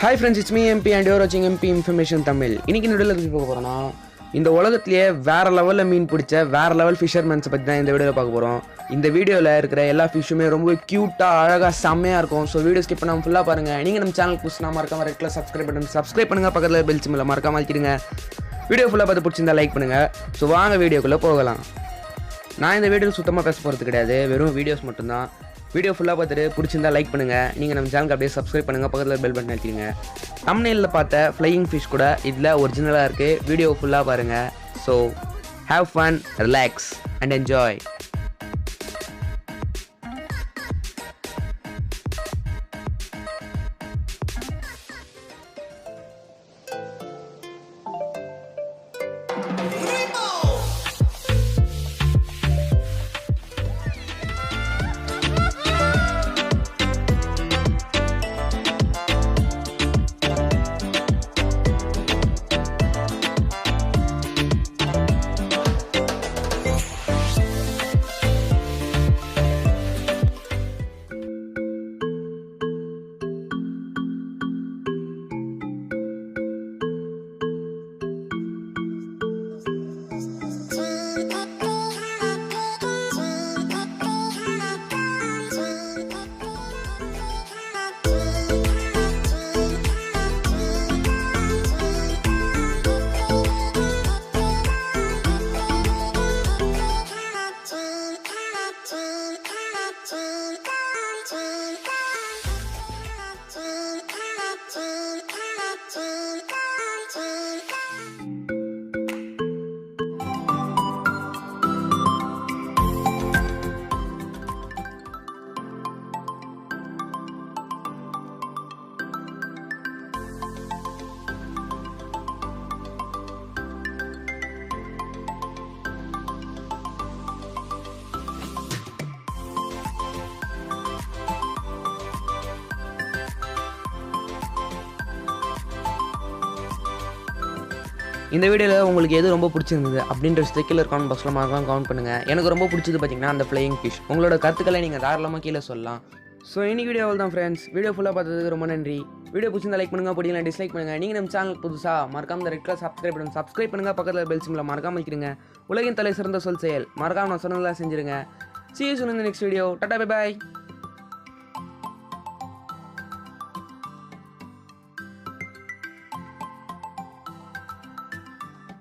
Hi friends, it's me MP and you're watching MP Information Tamil. இன்னைக்கு வீடியோல பார்க்க போறோம்னா இந்த உலகத்திலேயே வேற லெவல்ல மீன் பிடிச்ச வேற லெவல் ஃபிஷர்மன்ஸ் பத்தி தான் இந்த வீடியோல பார்க்க போறோம். இந்த வீடியோல இருக்கிற எல்லா ஃபிஷ்ஷுமே ரொம்ப கியூட்டா அழகா செமையா இருக்கும். சோ வீடியோ ஸ்கிப் பண்ணாம ஃபுல்லா பாருங்க. நீங்க நம்ம சேனலுக்கு புதுசா மறக்காம ரெட் கலர் சப்ஸ்கிரைப் பண்ணுங்க. பக்கத்துல பெல் சிம்பலை மறக்காம அழுத்திடுங்க. வீடியோ ஃபுல்லா பார்த்து பிடிச்சிருந்தா லைக் பண்ணுங்க. சோ வாங்க வீடியோக்குள்ள போகலாம். நான் இந்த வீடியோல சுத்தமா பேச போறது கிடையாது. வெறும் வீடியோஸ் மட்டும் தான். வீடியோ ஃபுல்லாக பார்த்துட்டு பிடிச்சிருந்தா லைக் பண்ணுங்கள். நீங்கள் நம்ம சேனலுக்கு அப்படியே சப்ஸ்கிரைப் பண்ணுங்கள். பக்கத்தில் பெல் பட்டன் அழுத்திடுங்க. தம்ப்நெயிலில் பார்த்த ஃப்ளையிங் ஃபிஷ் கூட இதில் ஒரிஜினலாக இருக்குது. வீடியோ ஃபுல்லாக பாருங்கள். So have fun, relax and enjoy. இந்த வீடியோவில் உங்களுக்கு எது ரொம்ப பிடிச்சிருந்தது அப்படின்ற கீழே கமெண்ட் பாக்ஸில் மறக்காம கமெண்ட் பண்ணுங்கள். எனக்கு ரொம்ப பிடிச்சது பார்த்தீங்கன்னா அந்த ஃப்ளையிங் ஃபிஷ். உங்களோட கருத்துக்களை நீங்கள் தாராளமாக கீழே சொல்லலாம். ஸோ இன்னைக்கு வீடியோவில் தான் ஃப்ரெண்ட்ஸ். வீடியோ ஃபுல்லாக பார்த்ததுக்கு ரொம்ப நன்றி. வீடியோ பிடிச்சிருந்தா லைக் பண்ணுங்கள், பிடிக்கல டிஸ்லைக் பண்ணுங்கள். நீங்கள் நம்ம சேனல் புதுசாக மறக்காம ரெட் கலர் சப்ஸ்கிரைப் பண்ணுங்கள். பக்கத்தில் பெல் சிம்பிளை மறக்காம வைக்கிறீங்க. உலகின் தலை சிறந்த சொல் செயல் மறக்காம நான் சொன்னதெல்லாம் செஞ்சுருங்க. See you soon in the next video. Tata, bye bye.